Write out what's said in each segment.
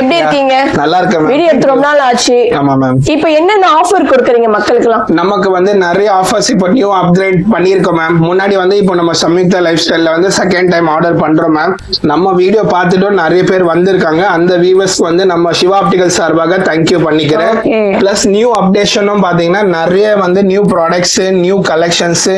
எப்படி இருக்கீங்க? நல்லா இருக்கேன் மேம். வீடியோ எடுத்து ரொம்ப நாள் ஆச்சு. ஆமா மேம். இப்போ என்னென்ன ஆஃபர் கொடுக்குறீங்க மக்களுக்குலாம்? நமக்கு வந்து நிறைய ஆஃபர்ஸ் இப்போ நியூ அப்கிரேட் பண்ணியிருக்கோம் மேம். முன்னாடி வந்து இப்போ நம்ம சம்யுக்தா லைஃப் ஸ்டைல்ல வந்து செகண்ட் டைம் ஆர்டர் பண்றோம் மேம். நம்ம வீடியோ பார்த்துட்டு நிறைய பேர் வந்திருக்காங்க. அந்த வியூவர்ஸ் வந்து நம்ம சிவா ஆப்டிகல் சார்பாக தேங்க்யூ பண்ணிக்கிறேன். பிளஸ் நியூ அப்டேஷனும் பாத்தீங்கன்னா நிறைய வந்து new products, new collections,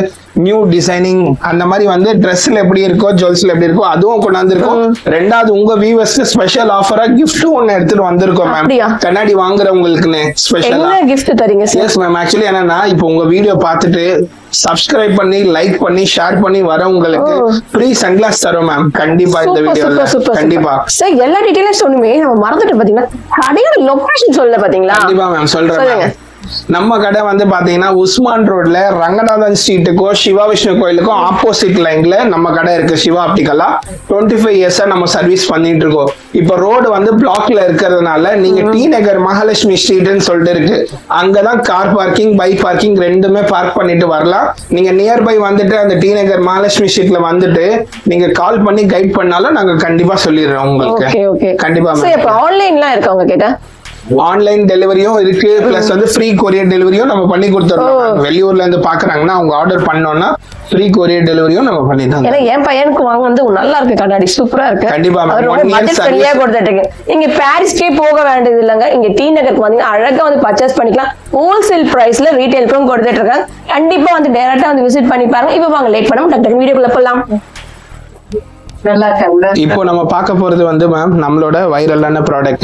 new designing அந்த மாதிரி வந்து ட்ரெஸ்ல எப்படி இருக்கோ ஜுவல்ஸ்ல எப்படி இருக்கோ அதுவும் கொண்டாந்துருக்கோம். ரெண்டாவது உங்க வியூவர்ஸ்க்கு ஸ்பெஷல் ஆஃபரா கிஃப்ட் ஒன்னு எடுத்துட்டு வந்திருக்கோம் மேம். கண்ணாடி வாங்குறவங்களுக்குன்னு ஸ்பெஷலா கிஃப்ட் தரீங்க? Yes ma'am. ஆக்சுவலி என்னன்னா இப்போ உங்க வீடியோ பார்த்துட்டு சப்ஸ்கிரைப் பண்ணி லைக் பண்ணி ஷேர் பண்ணி வரவங்களுக்கு ஃப்ரீ சன்கிளாஸ் தரோம் மேம். கண்டிப்பா இந்த வீடியோல கண்டிப்பா சார் எல்லா டீடைலும் சொன்னுமே நம்ம மறந்துட்டு பாத்தீங்கன்னா கடையோட லொகேஷன் சொல்ல பாத்தீங்களா? கண்டிப்பா மேம் சொல்றேன். நம்ம கடை வந்து பாத்தீங்கன்னா உஸ்மான் ரோட்ல ரங்கநாதன் ஸ்ட்ரீட்டுக்கும் சிவா விஷ்ணு கோயிலுக்கும் ஆப்போசிட் லைன்ல நம்ம கடை இருக்கு. சிவா ஆப்டிகலா 25 இயர்ஸா நம்ம சர்வீஸ் பண்ணிட்டு இருக்கோம். இப்போ ரோடு வந்து பிளாக்ல இருக்கிறதுனால நீங்க டி நகர் மகாலட்சுமி ஸ்ட்ரீட்னு சொல்லிட்டு இருக்கு, அங்கதான் கார் பார்க்கிங் பைக் பார்க்கிங் ரெண்டுமே பார்க் பண்ணிட்டு வரலாம். நீங்க நியர்பை வந்துட்டு அந்த டி நகர் மகாலட்சுமி ஸ்ட்ரீட்ல வந்துட்டு நீங்க கால் பண்ணி கைட் பண்ணாலும் நாங்க கண்டிப்பா சொல்லிடுறோம் உங்களுக்கு. கண்டிப்பா ஆன்லைன்லாம் இருக்கு அவங்க கிட்ட. ஆன்லைன் டெலிவரியும் இருக்கு. பிளஸ் வந்து ஃப்ரீ கொரியர் டெலிவரியும் நம்ம பண்ணி கொடுத்துறோம். வெளியூர்ல இருந்து பாக்குறாங்கன்னா அவங்க ஆர்டர் பண்ணோம்னா ஃப்ரீ கொரியர் டெலிவரியும் நம்ம பண்ணி தரோம். ஏன்னா என் பையனுக்கு வாங்க வந்து நல்லா இருக்கு, கண்ணாடி சூப்பரா இருக்கு. கண்டிப்பா கொடுத்துட்டு நீங்க பாரிஸ்க்கே போக வேண்டியது இல்லைங்க. இங்க டி நகருக்கு வந்து அழகா வந்து பர்ச்சேஸ் பண்ணிக்கலாம். ஹோல்சேல் பிரைஸ்ல ரீட்டைலுக்கும் கொடுத்துட்டு இருக்காங்க. கண்டிப்பா வந்து டைரக்டா வந்து விசிட் பண்ணி பாருங்க. இப்போ வாங்க லேட் பண்ணாம டக்கு வீடியோக்குள்ள போலாம். இப்போ நம்ம பார்க்க போறது வந்து மேம் நம்மளோட வைரலான ப்ராடக்ட்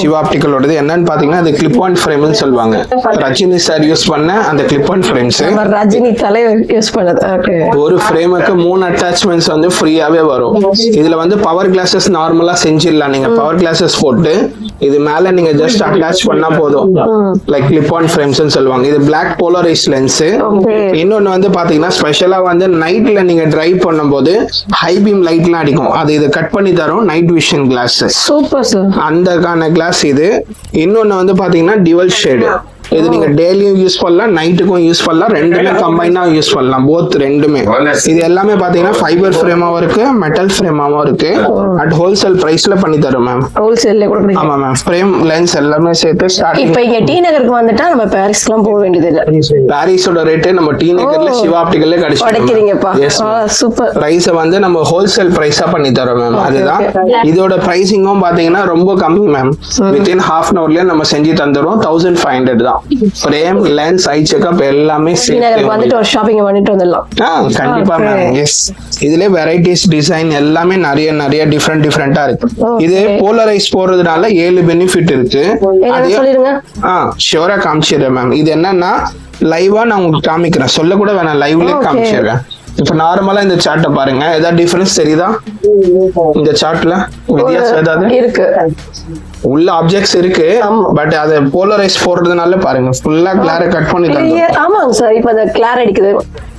சிவா ஆப்டிகலோடது. என்னன்னு பாத்தீங்கன்னா அது கிளிப் ஆன் ஃப்ரேம்னு சொல்லுவாங்க. ரஜினி சார் யூஸ் பண்ண அந்த கிளிப் ஆன் ஃப்ரேம்ஸ். ரஜினி தலைவர் யூஸ் பண்ணது. ஒரு ஃப்ரேமுக்கு 3 அட்டாச்மெண்ட்ஸ் வந்து ஃப்ரீயாவே வரும். இதுல வந்து பவர் கிளாஸஸ் நார்மலா செஞ்சிடலாம். நீங்க பவர் கிளாஸஸ் போட்டு இது மேல நீங்க ஜஸ்ட் அட்டாச் பண்ணா போதும். லைக் கிளிப் ஆன் ஃப்ரேம்ஸ் சொல்லுவாங்க. இது பிளாக் போலரைஸ் லென்ஸ். இன்னொன்னு வந்து பாத்தீங்கன்னா ஸ்பெஷலா வந்து நைட்ல நீங்க டிரைவ் பண்ணும்போது ஹை பீம் லைட் அடிக்கும். அது இது கட் பண்ணி தரும். Night vision glass. Super sir. அந்தக்கான கிளாஸ் இது. இன்னொன்னு வந்து பாத்தீங்கன்னா டியூவல் ஷேடு. இது நீங்க டெய்லியும் யூஸ் பண்ணலாம், நைட்டுக்கும் யூஸ் பண்ணலாம், ரெண்டுமே கம்பைனா யூஸ் பண்ணலாம். போத் ரெண்டுமே. இது எல்லாமே பாத்தீங்கன்னா ஃபைபர் ஃப்ரேமாவும் இருக்கு, மெட்டல் ஃப்ரேமாவும் இருக்கு. அட் ஹோல்சேல் பிரைஸ்ல பண்ணி தரோம் மேம். ஹோல்சேல்ல கொடுக்குறீங்க? ஆமா மேம். ஃப்ரேம் லென்ஸ் எல்லாமே சேர்த்து ஸ்டார்ட். இப்போ இங்க டி நகருக்கு வந்துட்டா நம்ம பாரிஸ்க்குலாம் போக வேண்டியது இல்ல. பாரிஸோட ரேட் நம்ம டி நகர்ல சிவா ஆப்டிகல்ல கிடைக்குதுங்கப்பா. சூப்பர். பிரைஸ் வந்து நம்ம ஹோல்சேல் பிரைஸா பண்ணி தரோம் மேம். அதுதான் இதோட பிரைசிங்கும் பாத்தீங்கன்னா ரொம்ப கம்மி மேம். வித்தின் ஹாஃப் அன் ஹவர்லயே நம்ம செஞ்சு தந்துரும். 1500 தான். ஃப்ரேம் லென்ஸ் ஐ செக்அப் எல்லாமே வந்துட்டு ஒரு ஷாப்பிங் பண்ணிட்டு வந்துடலாம். கண்டிப்பா மேம். எஸ். இதுல வெரைட்டிஸ் டிசைன் எல்லாமே நிறைய டிஃபரெண்டா இருக்கு. இது போலரைஸ் போறதுனால 7 பெனிஃபிட் இருக்கு. சொல்லிருங்க. ஷூரா காமிச்சிடுறேன் மேம். இது என்னன்னா லைவா நான் உங்களுக்கு காமிக்கிறேன். சொல்ல கூட வேணாம், லைவ்லயே காமிச்சிடுறேன். இப்ப நார்மலா இந்த சார்ட்டை பாருங்க. ஏதாவது டிஃபரன்ஸ் தெரியுதா இந்த சார்ட்ல? வித்தியாசம் ஏதாவது இருக்கு? உள்ள ஆப்ஜெக்ட்ஸ் இருக்கு, பட் அது போலரைஸ் போடுறதுனால பாருங்க ஃபுல்லா கிளார கட் பண்ணி தருது. ஆமாங்க சார். இப்போ அந்த கிளார் அடிக்குது,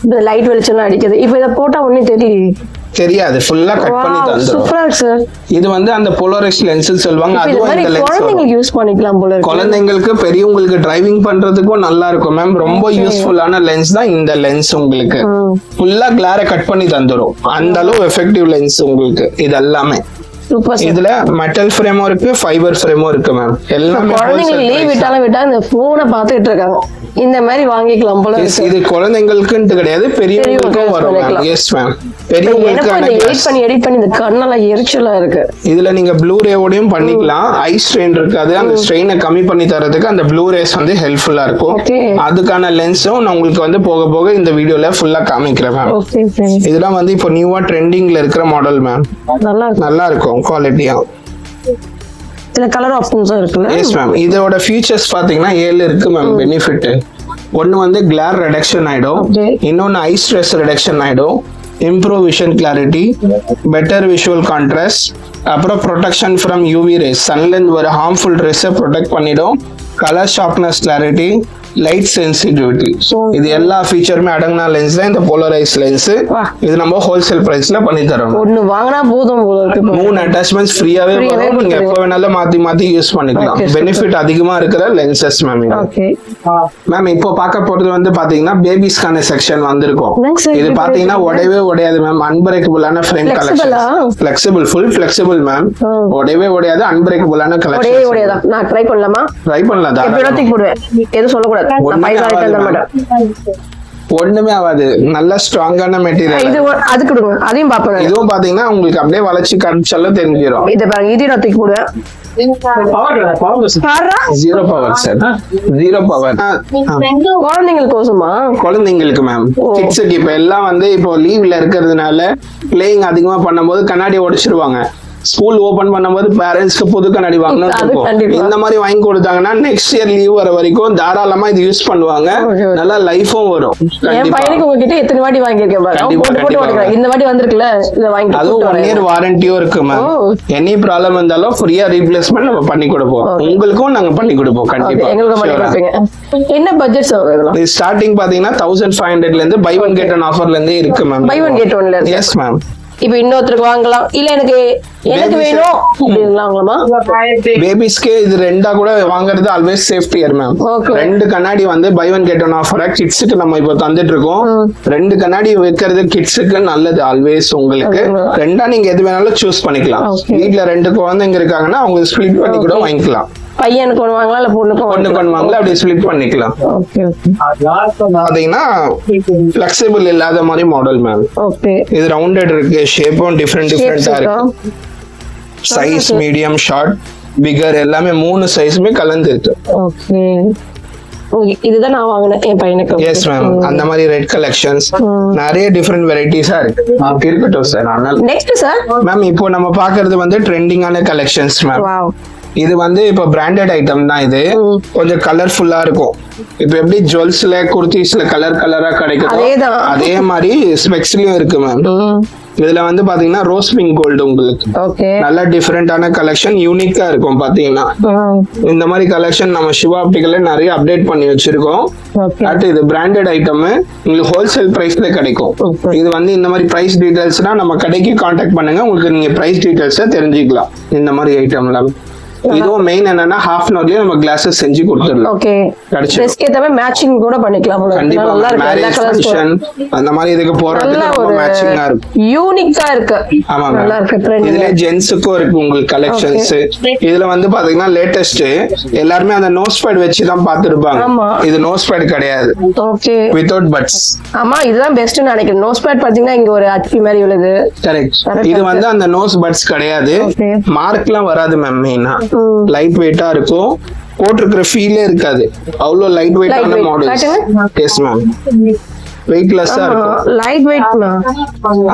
இந்த லைட் வெளிச்சம் அடிக்குது. இப்போ இத போட்டா ஒண்ணும் தெரியாது, ஃபுல்லா கட் பண்ணி தந்துரும். சூப்பரா இருக்கு சார். இது வந்து அந்த போலரைஸ் லென்ஸ் சொல்வாங்க. அதுவும் இந்த லென்ஸ் குழந்தைகளுக்கு யூஸ் பண்ணிக்கலாம் போல இருக்கு. குழந்தைகளுக்கு பெரியவங்களுக்கு டிரைவிங் பண்றதுக்கும் நல்லா இருக்கும் மேம். ரொம்ப யூஸ்ஃபுல்லான லென்ஸ் தான் இந்த லென்ஸ். உங்களுக்கு ஃபுல்லா கிளார கட் பண்ணி தந்துரும். அந்த அளவு எஃபெக்டிவ் லென்ஸ் உங்களுக்கு. இது எல்லாமே இதுல மெட்டல் ஃப்ரேமும் இருக்கு, ஃபைபர் ஃப்ரேமும் இருக்கு மேம். எல்லாமே குழந்தைங்க லீவ் விட்டாலும் இந்த போனை பார்த்துட்டு இருக்காங்க. இந்த மாதிரி வாங்கிக்கலாம் போல. இது குழந்தைங்களுக்குன்னு கிடையாது, பெரியவங்களுக்கும் வரும் மேம். Yes ma'am. பெரியவங்களுக்கு எடிட் பண்ணி இந்த கண்ணெல்லாம் எரிச்சலா இருக்கு. இதுல நீங்க ப்ளூரேவோடையும் பண்ணிக்கலாம். ஐ ஸ்ட்ரெயின் இருக்காது. அந்த ஸ்ட்ரெயினை கம்மி பண்ணி தரதுக்கு அந்த ப்ளூரேஸ் வந்து ஹெல்ப்ஃபுல்லா இருக்கும். அதுக்கான லென்ஸும் நான் உங்களுக்கு வந்து போக போக இந்த வீடியோல ஃபுல்லா காமிக்கிறேன் மேம். இதெல்லாம் வந்து இப்போ நியூவா ட்ரெண்டிங்ல இருக்கிற மாடல் மேம். நல்லா இருக்கும் குவாலிட்டியா. இதுல கலர் ஆப்ஷன்ஸும் இருக்குல்ல? Yes ma'am. இதோட ஃபீச்சர்ஸ் பாத்தீங்கன்னா 7 இருக்கு மேம் பெனிஃபிட். ஒன்னு வந்து கிளார் ரிடக்ஷன் ஆயிடும், இன்னொன்னு ஐ ஸ்ட்ரெஸ் ரிடக்ஷன் ஆயிடும், improve vision clarity, better visual contrast, அப்புறம் ப்ரொடெக்ஷன் ஃப்ரம் யூவி ரேஸ், சன்ல இருந்து வர ஹார்ம்ஃபுல் ரேஸை ப்ரொடெக்ட் பண்ணிடும். Colour sharpness, clarity, light sensitivity, இது எல்லா ஃபீச்சருமே அடங்கின லென்ஸ் தான் இந்த போலரைஸ் லென்ஸ். இது நம்ம ஹோல்சேல் பிரைஸ்ல பண்ணி தரோம். ஒன்னு வாங்கினா போதும் போல இருக்கு. 3 அட்டாச்மெண்ட்ஸ் ஃப்ரீயாவே வரும். நீங்க எப்ப வேணாலும் மாத்தி யூஸ் பண்ணிக்கலாம். பெனிஃபிட் அதிகமா இருக்கிற லென்சஸ் மேம். ஓகே மேம் இப்போ பார்க்க போறது வந்து பாத்தீங்கன்னா பேபிஸ்க்கான செக்ஷன் வந்திருக்கும். இது பாத்தீங்கன்னா உடையவே உடையாது மேம். அன்பிரேக்கபிளான frame collection. Flexible, full flexible ma'am. உடையவே உடையாது, அன்பிரேக்கபிளான கலெக்ஷன். உடையவே உடையாதா? நான் ட்ரை பண்ணலாமா? ட்ரை பண்ணலாம். எப்படியும் போடுவேன், எதுவும் சொல்லக்கூடாது. ஒண்ணுமே ஆகாது. நல்ல ஸ்ட்ராங்கான மெட்டீரியல். இது அது கொடுங்க, அதையும் பாப்பேன். இதுவும் பாத்தீங்கன்னா உங்களுக்கு அப்படியே வளைச்சு காமிச்சாலும் தெரிஞ்சிடும். இத பாருங்க, இது நான் தூக்கி போடுவேன். Zero power sir, zero power. குழந்தைங்களுக்கு கோசமா? குழந்தைங்களுக்கு மேம். கிட்ஸுக்கு இப்ப எல்லாம் வந்து இப்போ லீவ்ல இருக்கிறதுனால பிளேயிங் அதிகமா பண்ணும்போது கண்ணாடி உடைச்சிருவாங்க. ஸ்கூல் ஓபன் பண்ணும்போது பேரண்ட்ஸ்க்கு புது கண்ணாடி வாங்கணும் இருக்கும். இந்த மாதிரி வாங்கி கொடுத்தாங்கன்னா நெக்ஸ்ட் இயர் லீவ் வர வரைக்கும் தாராளமா இது யூஸ் பண்ணுவாங்க. நல்லா லைஃபும் வரும். என் பையனுக்கு உங்ககிட்ட எத்தனை வாட்டி வாங்கியிருக்கேன் பாருங்க. இந்த வாட்டி வந்திருக்குல்ல, இத வாங்கி. அதுவும் 1 இயர் வாரண்டியும் இருக்கு மேம். எனி ப்ராப்ளம் இருந்தாலும் ஃப்ரீயா ரீப்ளேஸ்மெண்ட் நம்ம பண்ணி கொடுப்போம். உங்களுக்கும் நாங்க பண்ணி கொடுப்போம் கண்டிப்பா. எங்களுக்கு பண்ணி கொடுப்பீங்க. என்ன பட்ஜெட் சார் இதெல்லாம்? ஸ்டார்டிங் பாத்தீங்கன்னா 1500ல இருந்து பை ஒன் கெட் ஒன் ஆஃபர்ல இருந்து இருக்கு மேம். பை ஒன் கெட் ஒன்ல. Yes ma'am. இப்ப இன்னொருத்தருக்கு வாங்கலாம், இல்ல எனக்கு வேணும் அப்படிங்களாமா? பேபிஸ்க்கு இது ரெண்டா கூட வாங்குறது ஆல்வேஸ் சேஃப்டியர் மேம். 2 கண்ணாடி வந்து buy one get one offer கிட்ஸுக்கு நம்ம இப்போ தந்துட்டு இருக்கோம். 2 கண்ணாடி வைக்கிறது கிட்ஸுக்கு நல்லது ஆல்வேஸ். உங்களுக்கு ரெண்டா நீங்க எது வேணாலும் சூஸ் பண்ணிக்கலாம். வீட்டுல 2 குழந்தைங்க இருக்காங்கன்னா அவங்க ஸ்பிளிட் பண்ணி கூட வாங்கிக்கலாம். பையனுக்கு ஒன்று வாங்கலாம், இல்ல பொண்ணுக்கு ஒண்ணு வாங்கலாம், அப்படியே ஸ்பிளிட் பண்ணிக்கலாம். பாத்தீங்கன்னா ஃபிளெக்சிபிள் இல்லாத மாதிரி மாடல் மேம். இது ரவுண்டட் இருக்கு, ஷேப்பும் டிஃபரெண்டா இருக்கு. சைஸ் மீடியம், ஷார்ட், பிகர் எல்லாமே 3 சைஸுமே கலந்து இருக்கு. இதுதான் நான் வாங்கினேன் என் பையனுக்கு. Yes ma'am. அந்த மாதிரி ரெட் கலெக்ஷன்ஸ் நிறைய டிஃபரெண்ட் வெரைட்டிஸா இருக்கு. இருக்கட்டும் சார். நெக்ஸ்ட் சார் மேம் இப்போ நம்ம பாக்குறது வந்து ட்ரெண்டிங்கான கலெக்ஷன்ஸ் மேம். இது வந்து இப்போ பிராண்டட் ஐட்டம் தான். இது கொஞ்சம் கலர்ஃபுல்லா இருக்கும். இப்போ எப்படி ஜுவல்ஸ்ல குர்த்திஸ்ல கலரா கிடைக்கும், அதே மாதிரி ஸ்பெக்ஸ்லயும் இருக்கு மேம். இதுல வந்து பாத்தீங்கன்னா ரோஸ் பிங்க் கோல்டு உங்களுக்கு நல்ல டிஃபரெண்டான கலெக்ஷன், யூனிக்கா இருக்கும். பாத்தீங்கன்னா இந்த மாதிரி கலெக்ஷன் நம்ம சிவா ஆப்டிகல்ல நிறைய அப்டேட் பண்ணி வச்சிருக்கோம். அடுத்து இது பிராண்டட் ஐட்டம் உங்களுக்கு ஹோல்சேல் பிரைஸ்ல கிடைக்கும். இது வந்து இந்த மாதிரி பிரைஸ் டீடைல்ஸ்னா நம்ம கடைக்கு கான்டாக்ட் பண்ணுங்க, உங்களுக்கு நீங்க பிரைஸ் டீடைல்ஸை தெரிஞ்சுக்கலாம். இந்த மாதிரி ஐட்டம்லாம் இதுவும் மெயின் என்னன்னா half an hourலயே நம்ம கிளாसेस செஞ்சு கொடுத்துறலாம். ஓகே. ட்ரெஸ்க்கு ஏத்த மாதிரி மேட்சிங் கூட பண்ணிக்கலாம். கண்டிப்பா நல்லா இருக்கு. எல்லா கலர்ஸும் அந்த மாதிரி இதுக்கு போறதுக்கு ரொம்ப மேட்சிங்கா இருக்கு. யூனிக்கா இருக்கு. ஆமா நல்லா இருக்கு. ட்ரெண்ட் இதுல ஜென்ஸ்க்கு இருக்கு உங்களுக்கு கலெக்ஷன்ஸ். இதுல வந்து பாத்தீங்கன்னா லேட்டஸ்ட் எல்லாரும் அந்த நோஸ் பேட் வச்சு தான் பாத்துருப்பாங்க. இது நோஸ் பேட் கிடையாது. ஓகே. Without buds. ஆமா இதுதான் பெஸ்ட் நினைக்கிறேன். நோஸ் பேட் பாத்தீங்கன்னா இங்க ஒரு அட்பி மாதிரி உள்ளது. கரெக்ட். இது வந்து அந்த நோஸ் பட்ஸ் கிடையாது. மார்க்லாம் வராது மேம். மெயினா லைட் வெயிட்டா இருக்கும். போட்டிருக்கிற ஃபீலே இருக்காது. அவ்வளவு லைட் வெயிட்டான மாடல்ஸ். S ma'am. வெயிட்லெஸ்ஸா இருக்கும். Light weight.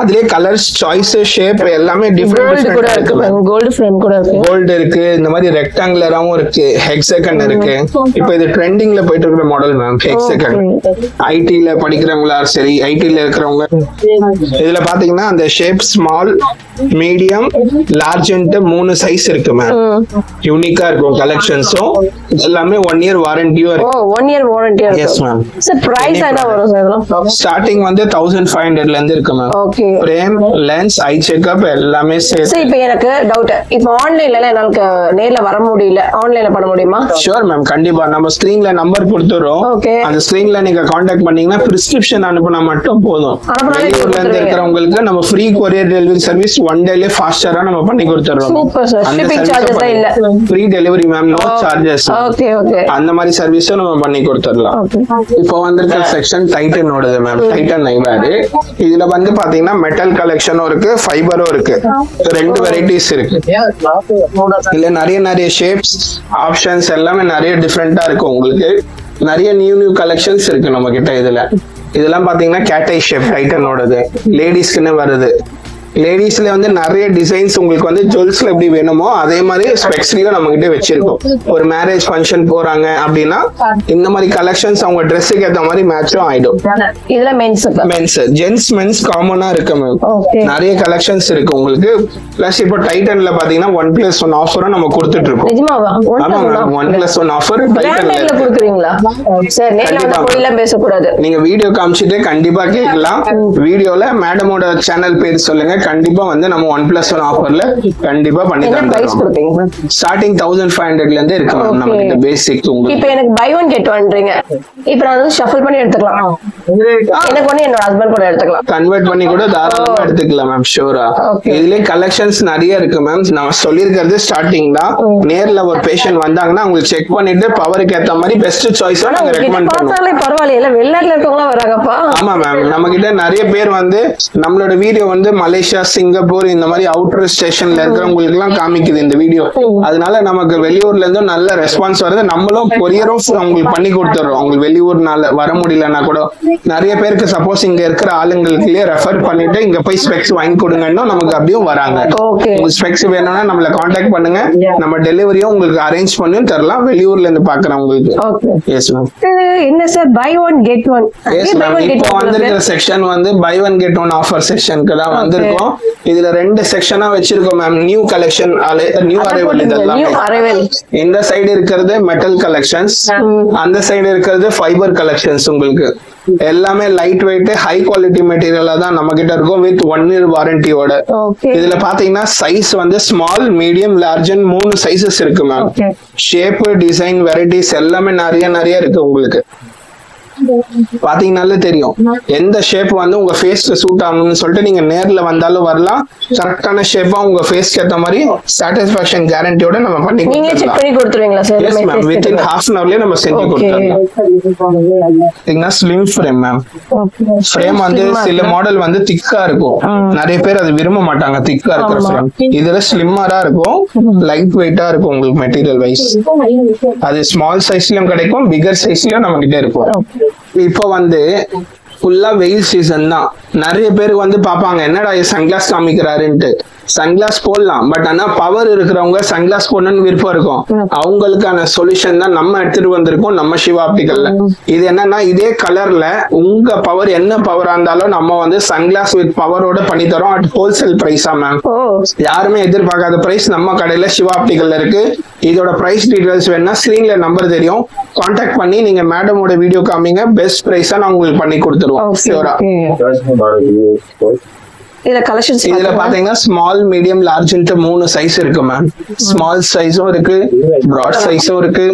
அதுலயே கலர்ஸ், சாய்ஸ், ஷேப் எல்லாமே டிஃபரெண்ட் கூட இருக்கு. கோல்ட் ஃப்ரேம் கூட இருக்கு. கோல்ட் இருக்கு. இந்த மாதிரி ரெக்டாங்குலராவும் இருக்கு. ஹெக்ஸாகன் இருக்கு. இப்போ இது ட்ரெண்டிங்ல போயிட்டு இருக்கிற மாடல் மேம். ஹெக்ஸாகன் ஐடில படிக்கிறவங்களா சரி, ஐடில இருக்கிறவங்க இதுல பாத்தீங்கன்னா அந்த ஷேப் ஸ்மால், மீடியம், லார்ஜ்ன்ட்டு 3 சைஸ் இருக்கு மேம். யூனிக்கா இருக்கும் கலெக்ஷன்ஸும். எல்லாமே 1 இயர் வாரண்டியும் இருக்கு. 1 இயர் வாரண்டியா இருக்கு. Yes ma'am. சார் பிரைஸ் என்ன வரும் சார் இதெல்லாம்? ஸ்டார்டிங் வந்து 1500ல இருந்து இருக்கு ma'am. Okay. Frame, lens, eye checkup எல்லாமே சேர்த்து. சரி இப்போ எனக்கு டவுட், இப்போ ஆன்லைன்ல எனக்கு நேர்ல வர முடியல, ஆன்லைன்ல பண்ண முடியுமா? Sure ma'am. கண்டிப்பா நம்ம ஸ்கிரீன்ல நம்பர் கொடுத்துறோம். அந்த ஸ்கிரீன்ல நீங்க கான்டாக்ட் பண்ணீங்கன்னா பிரிஸ்கிரிப்ஷன் அனுப்புனா மட்டும் போதும். வெளியூர்ல இருந்து இருக்கிறவங்களுக்கு நம்ம ஃப்ரீ கொரியர் டெலிவரி சர்வீஸ் 1 டேலயே ஃபாஸ்டரா நம்ம பண்ணி கொடுத்துறோம். Super sir. ஷிப்பிங் சார்ஜஸ் இல்ல. Free delivery ma'am. No charges. Okay okay. அந்த மாதிரி சர்வீஸும் நம்ம பண்ணி கொடுத்துறலாம். இப்போ வந்திருக்கிற செக்ஷன் டைட்டனோட மேம். Titan eyewear. இதுல வந்து பாத்தீங்கன்னா மெட்டல் கலெக்ஷனும் இருக்கு, ஃபைபரும் இருக்கு. 2 வெரைட்டிஸ் இருக்கு. இதுல நிறைய ஷேப்ஸ், ஆப்ஷன்ஸ் எல்லாமே நிறைய டிஃபரெண்டா இருக்கு. உங்களுக்கு நிறைய நியூ கலெக்ஷன்ஸ் இருக்கு நம்ம கிட்ட. இதெல்லாம் பாத்தீங்கன்னா கேட் ஐ ஷேப் டைட்டனோடது லேடிஸ்க்குன்னு வருது. லேடிஸ்ல வந்து நிறைய டிசைன்ஸ் உங்களுக்கு வந்து ஜுவல்ஸ்ல எப்படி வேணுமோ அதே மாதிரி ஸ்பெக்ஸ்லயும் நம்ம கிட்ட வச்சிருக்கோம். ஒரு மேரேஜ் ஃபங்க்ஷன் போறாங்க அப்படின்னா இந்த மாதிரி கலெக்ஷன்ஸ் அவங்க ட்ரெஸ்ஸுக்கு ஏத்த மாதிரி மேட்சும் ஆயிடும். இதுல மென்ஸ் ஜென்ஸ் மென்ஸ் காமனா இருக்கு மேம். நிறைய கலெக்ஷன்ஸ் இருக்கு உங்களுக்கு. பிளஸ் இப்போ டைட்டன்ல பாத்தீங்கன்னா 1+1 ஆஃபரும் நம்ம கொடுத்துட்டு இருக்கோம். நிஜமாவா? ஆமா மேம், 1+1 ஆஃபர் டைட்டன்ல கொடுக்குறீங்களா? சரி, நேர்ல வந்து கோயில்ல பேசக்கூடாது. நீங்க வீடியோ காமிச்சிட்டு கண்டிப்பா கேட்கலாம். வீடியோல மேடமோட சேனல் பேர் சொல்லுங்க, கண்டிப்பா வந்து நம்ம 1+1 ஆஃபர்ல கண்டிப்பா பண்ணி தரோம். ஸ்டார்டிங் 1500ல இருந்து இருக்கு மேம் நம்ம கிட்ட பேசிக். இப்போ எனக்கு பை ஒன் கெட் ஒன்றீங்க, இப்போ நான் வந்து ஷஃபிள் பண்ணி எடுத்துக்கலாம். எனக்கு ஒண்ணு என்னோட ஹஸ்பண்ட் கூட எடுத்துக்கலாம், கன்வெர்ட் பண்ணி கூட தாராளமா எடுத்துக்கலாம் மேம். ஷூரா இதுலயே கலெக்ஷன்ஸ் நிறைய இருக்கு மேம். நம்ம சொல்லிருக்கிறது ஸ்டார்டிங் தான். நேர்ல ஒரு பேஷண்ட் வந்தாங்கன்னா உங்களுக்கு செக் பண்ணிட்டு பவருக்கு ஏத்த மாதிரி பெஸ்ட் சாய்ஸா நாங்க ரெக்கமெண்ட் பண்ணுவோம். பரவாயில்ல, வெளிநாட்டுல இருக்கவங்க வராங்கப்பா. ஆமா மேம், நம்ம கிட்ட நிறைய பேர் வந்து நம்மளோட வீடியோ வந்து மலேசியா, சிங்கப்பூர் இந்த மாதிரி அவுட்டர் ஸ்டேஷன்ல இருக்கிறவங்களுக்கு எல்லாம் காமிக்குது இந்த வீடியோ. அதனால நமக்கு வெளியூர்ல இருந்தும் நல்ல ரெஸ்பான்ஸ் வருது. நம்மளும் கொரியரும் உங்களுக்கு பண்ணி கொடுத்துறோம். உங்களுக்கு வெளியூர்னால வர முடியலன்னா கூட நிறைய பேருக்கு சப்போஸ் இங்க இருக்கிற ஆளுங்களுக்குலயே ரெஃபர் பண்ணிட்டு இங்க போய் ஸ்பெக்ஸ் வாங்கி கொடுங்கன்னா நமக்கு அப்படியும் வராங்க. உங்களுக்கு ஸ்பெக்ஸ் வேணும்னா நம்மள கான்டாக்ட் பண்ணுங்க, நம்ம டெலிவரியும் உங்களுக்கு அரேஞ்ச் பண்ணி தரலாம். வெளியூர்ல இருந்து பாக்குறவங்களுக்கு. Yes ma'am. என்ன sir buy one get one? Yes ma'am, இப்போ வந்திருக்கிற செக்ஷன் வந்து buy one get one offer செக்ஷனுக்கு தான் வந்திருக்கோம். இதுல 2 செக்ஷனா வச்சிருக்கோம் ma'am. New collection, new arrival. இதெல்லாம் இந்த சைடு இருக்கிறது மெட்டல் கலெக்ஷன்ஸ், அந்த சைடு இருக்கிறது ஃபைபர் கலெக்ஷன்ஸ். உங்களுக்கு எல்லாமே லைட் வெயிட் ஹை குவாலிட்டி மெட்டீரியலா தான் நம்ம கிட்ட இருக்கும் வித் 1 year வாரண்டியோட. இதுல பாத்தீங்கன்னா சைஸ் வந்து ஸ்மால், மீடியம், லார்ஜ் 3 சைசஸ் இருக்கு மேம். ஷேப், டிசைன், வெரைட்டிஸ் எல்லாமே நிறைய இருக்கு. உங்களுக்கு பாத்தீங்கன்னாலே தெரியும் எந்த ஷேப் வந்து உங்க ஃபேஸ்க்கு சூட் ஆகணும்னு சொல்லிட்டு நீங்க நேர்ல வந்தாலும் வரலாம். கரெக்டான ஷேப்பா உங்க ஃபேஸ்க்கு ஏத்த மாதிரி சாட்டிஸ்ஃபேக்ஷன் கேரண்டியோட நம்ம பண்ணி கொடுத்துருவீங்களா sir? Yes ma'am, within half an ஹவர்லயே நம்ம செஞ்சு கொடுத்துறோம். Slim frame ma'am. ஃப்ரேம் வந்து சில மாடல் வந்து திக்கா இருக்கும், நிறைய பேர் அது விரும்ப மாட்டாங்க திக்கா இருக்கிற ஃப்ரேம். இதுல ஸ்லிம்மரா இருக்கும், லைட் வெயிட்டா இருக்கும். உங்களுக்கு மெட்டீரியல் வைஸ் அது ஸ்மால் சைஸ்லயும் கிடைக்கும், பிகர் சைஸ்லயும் நம்ம கிட்ட இருக்கும். இப்போ வந்து ஃபுல்லா வெயில் சீசன் தான். நிறைய பேருக்கு வந்து பாப்பாங்க என்னடா சன்கிளாஸ் காமிக்கிறாருன்ட்டு. சன்கிளாஸ் போடலாம், பட் ஆனா பவர் இருக்கிறவங்க சன்கிளாஸ் போடணும்னு விருப்பம் இருக்கும். அவங்களுக்கான சொல்யூஷன் தான் நம்ம எடுத்துட்டு வந்திருக்கோம் நம்ம சிவா ஆப்டிகல்ல. இது என்னன்னா இதே கலர்ல உங்க பவர் என்ன பவரா இருந்தாலும் நம்ம வந்து சன்கிளாஸ் வித் பவரோட பண்ணி தரோம் அட் ஹோல்சேல் பிரைஸா மேம். யாருமே எதிர்பார்க்காத பிரைஸ் நம்ம கடையில சிவா ஆப்டிகல்ல இருக்கு. இதோட பிரைஸ் டீடைல்ஸ் வேணா ஸ்கிரீன்ல நம்பர் தெரியும், கான்டாக்ட் பண்ணி நீங்க மேடமோட வீடியோ காமிங்க, பெஸ்ட் பிரைஸா நான் உங்களுக்கு பண்ணி கொடுத்துருவோம். இதுல கலெக்ஷன்ஸ் இதுல பாத்தீங்கன்னா ஸ்மால், மீடியம், லார்ஜ் 3 சைஸ் இருக்கு மேம். ஸ்மால் சைஸும் இருக்கு, பிராட் சைஸும் இருக்கு,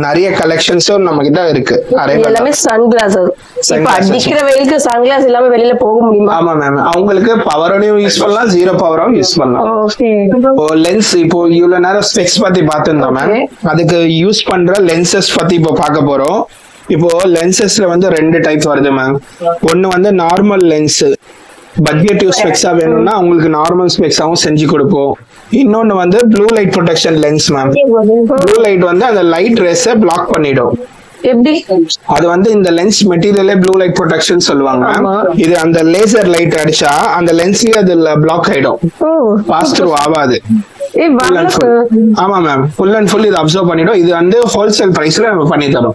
நிறைய கலெக்ஷன்ஸும் நம்ம கிட்ட இருக்கு. எல்லாமே சன்கிளாஸஸ். இப்ப அடிக்கிற வெயிலுக்கு சன்கிளாஸ் இல்லாம வெளியில போக முடியுமா? ஆமா மேம், அவங்களுக்கு பவரோடையும் யூஸ் பண்ணலாம், ஜீரோ பவரும் யூஸ் பண்ணலாம். லென்ஸ் இப்போ இவ்வளவு நேரம் ஸ்பெக்ஸ் பத்தி பாத்துருந்தோம் மேம். அதுக்கு யூஸ் பண்ற லென்சஸ் பத்தி இப்போ பார்க்க போறோம். இப்போ லென்சஸ்ல வந்து 2 டைப் வருது மேம். ஒன்னு வந்து நார்மல் லென்ஸ், பட்ஜெட் யூஸ் ஸ்பெக்ஸா வேணும்னா உங்களுக்கு நார்மல் ஸ்பெக்ஸாவும் செஞ்சு கொடுப்போம். இன்னொன்னு வந்து blue light protection lens ma'am. Blue light வந்து அந்த லைட் ரேஸை பிளாக் பண்ணிடும். எப்படி? அது வந்து இந்த லென்ஸ் மெட்டீரியலே ப்ளூ லைட் ப்ரொடெக்ஷன் சொல்லுவாங்க. இது அந்த லேசர் லைட் அடிச்சா அந்த லென்ஸ்லயே அதுல பிளாக் ஆயிடும், பாஸ் த்ரூ ஆகாது. ஆமா மேம், ஃபுல் அண்ட் ஃபுல் இது அப்சர்வ் பண்ணிடும். இது வந்து ஹோல்சேல் பிரைஸ்ல நம்ம பண்ணி தரோம்.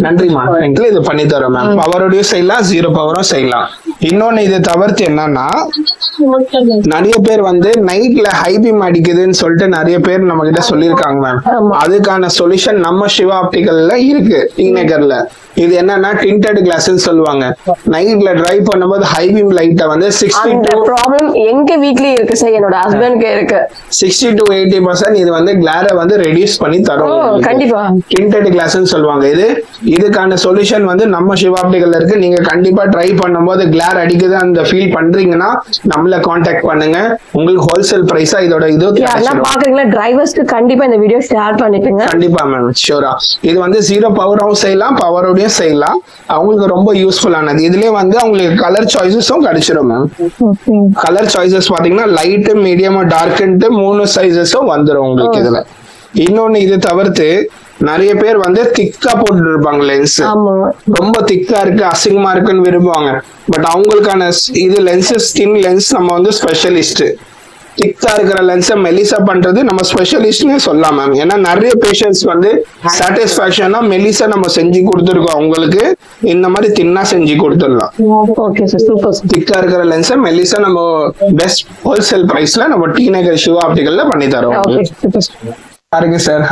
நன்றிமா, இது பண்ணி தரோம் மேம். பவரோடயும் செய்யலாம், ஜீரோ பவரும் செய்யலாம். இன்னொன்னு இது தவிர்த்து என்னன்னா நிறைய பேர் வந்து நைட்ல ஹை பீம் அடிக்குதுன்னு சொல்லிட்டு நிறைய பேர் நம்ம கிட்ட சொல்லியிருக்காங்க மேம். அதுக்கான சொல்யூஷன் நம்ம சிவா ஆப்டிகல்ல இருக்கு டிநகர்ல. இது என்னன்னா டிண்டட் கிளாஸ் சொல்லுவாங்க. நைட்ல டிரைவ் பண்ணும்போது ஹை பீம் லைட்ட வந்து 60 ப்ராப்ளம் எங்க வீட்லயே இருக்கு சார், என்னோட ஹஸ்பண்ட்க்கு இருக்கு. 60 to 80% இது வந்து கிளாரை வந்து ரெடியூஸ் பண்ணி தரும். கண்டிப்பா டிண்டட் கிளாஸ் சொல்லுவாங்க. இதுக்கான சொல்யூஷன் வந்து நம்ம சிவா ஆப்டிகல்ல இருக்கு. நீங்க கண்டிப்பா ட்ரை பண்ணும்போது கிளார் அடிக்குது அந்த ஃபீல் பண்றீங்கன்னா நம்மள கான்டாக்ட் பண்ணுங்க. உங்களுக்கு ஹோல்சேல் பிரைஸா இதோட இது பாக்குறீங்களா டிரைவர்ஸ்க்கு கண்டிப்பா இந்த வீடியோ ஷேர் பண்ணிடுங்க. கண்டிப்பா மேம், ஷூரா. இது வந்து ஜீரோ பவராவும் செய்யலாம், பவரோடயும் செய்யலாம். அவங்களுக்கு ரொம்ப யூஸ்ஃபுல்லானது. இதுலயே வந்து அவங்களுக்கு கலர் சாய்ஸஸும் கிடைச்சிடும் மேம். கலர் சாய்ஸஸ் பாத்தீங்கன்னா லைட், மீடியம், டார்க்ன்ட்டு 3 சைஸஸும் வந்துடும் உங்களுக்கு. இதுல இன்னொன்னு இது தவிர்த்து நிறைய பேர் வந்து திக்கா போட்டு இருப்பாங்க லென்ஸ். ஆமா ரொம்ப திக்கா இருக்கு அசிங்கமா இருக்குன்னு விரும்புவாங்க. பட் அவங்களுக்கான இது லென்ஸ் ஸ்கின் லென்ஸ் நம்ம வந்து ஸ்பெஷலிஸ்ட். திக்கா இருக்கிற லென்ஸை மெலிசா பண்றது நம்ம ஸ்பெஷலிஸ்ட்னே சொல்லலாம் மேம். ஏன்னா நிறைய பேஷண்ட்ஸ் வந்து சாட்டிஸ்பாக்சனா மெலிசா நம்ம செஞ்சு கொடுத்துருக்கோம். அவங்களுக்கு இந்த மாதிரி தின்னா செஞ்சு கொடுத்துடலாம். Okay sir super. திக்கா இருக்கிற லென்ஸை மெலிசா நம்ம பெஸ்ட் ஹோல்சேல் பிரைஸ்ல நம்ம டி நகர் சிவா ஆப்டிகல்ல பண்ணி தரோம். Okay super. பாருங்க சார்.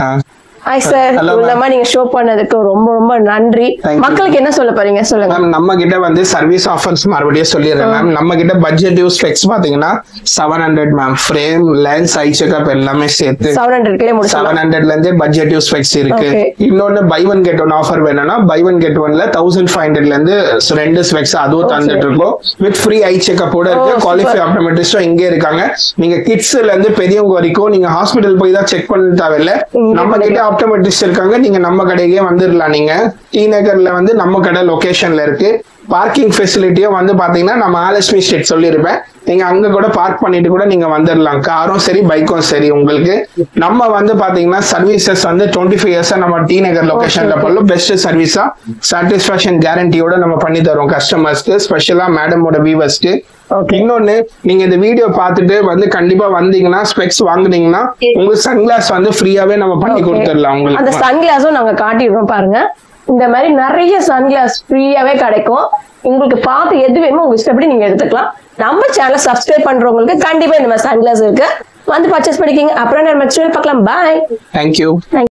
ஹாய் சார், இந்த மாதிரி நீங்க ஷோ பண்ணதுக்கு ரொம்ப ரொம்ப நன்றி. மக்களுக்கு என்ன சொல்ல போறீங்க சொல்லுங்க மேம். நம்ம கிட்ட வந்து சர்வீஸ் ஆஃபர்ஸ் மறுபடியும் சொல்லிடுறேன் மேம். நம்ம கிட்ட பட்ஜெட் யூஸ் ஸ்பெக்ஸ் பாத்தீங்கன்னா 700 ma'am. Frame lens eye checkup எல்லாமே சேர்த்து 700ல இருந்தே பட்ஜெட் யூஸ் ஸ்பெக்ஸ் இருக்கு. இன்னொன்னு buy one get one offer வேணும்னா பை ஒன் கெட் ஒன்ல 1500ல இருந்து 2 ஸ்பெக்ஸ் அதுவும் தந்துட்டு இருக்கோம். வித் ஃப்ரீ ஐ செக்அப் ஓட இருக்கு. குவாலிஃபை ஆப்டோமெட்ரிஸ்டும் இங்கே இருக்காங்க. நீங்க கிட்ஸ்ல இருந்து பெரியவங்க வரைக்கும் நீங்க ஹாஸ்பிட்டல் போய் தான் செக் பண்ண தேவையில்ல. நம்ம கிட்ட ஆப்டோமெட்ரிஸ்ட் இருக்காங்க. நீங்க நம்ம கடைக்கே வந்துடலாம். நீங்க டி நகர்ல வந்து நம்ம கடை லொகேஷன்ல இருக்கு. பார்க்கிங் ஃபெசிலிட்டியும் வந்து பாத்தீங்கன்னா நம்ம ஆலஸ்மி ஸ்ட்ரீட் சொல்லியிருப்பேன். நீங்க அங்க கூட பார்க் பண்ணிட்டு கூட நீங்க வந்துடலாம். காரும் சரி பைக்கும் சரி உங்களுக்கு. நம்ம வந்து பாத்தீங்கன்னா சர்வீசஸ் வந்து 25 இயர்ஸா நம்ம டி நகர் லொகேஷன்ல பண்ணலாம். பெஸ்ட் சர்வீஸா சாட்டிஸ்பாக்சன் கேரண்டியோட நம்ம பண்ணி தரோம் கஸ்டமர்ஸ்க்கு, ஸ்பெஷலா மேடமோட வியூவர்ஸ்க்கு. இன்னொன்னு நீங்க இந்த வீடியோ பார்த்துட்டு வந்து கண்டிப்பா வந்தீங்கன்னா ஸ்பெக்ஸ் வாங்குனீங்கன்னா உங்களுக்கு சன்கிளாஸ் வந்து ஃப்ரீயாவே நம்ம பண்ணி கொடுத்துடலாம். உங்களுக்கு அந்த சன்கிளாஸும் நாங்க காட்டிடுறோம் பாருங்க. இந்த மாதிரி நிறைய சன்கிளாஸ் ஃப்ரீயாவே கிடைக்கும். உங்களுக்கு பார்த்து எது வேணுமோ உங்க இஷ்டப்படி நீங்க எடுத்துக்கலாம். நம்ம சேனலை சப்ஸ்கிரைப் பண்றவங்களுக்கு கண்டிப்பா இந்த மாதிரி சன்கிளாஸ் இருக்கு, வந்து பர்ச்சேஸ் பண்ணிக்கிங்க. அப்புறம் நம்ம பார்க்கலாம். பாய். தேங்க்யூ.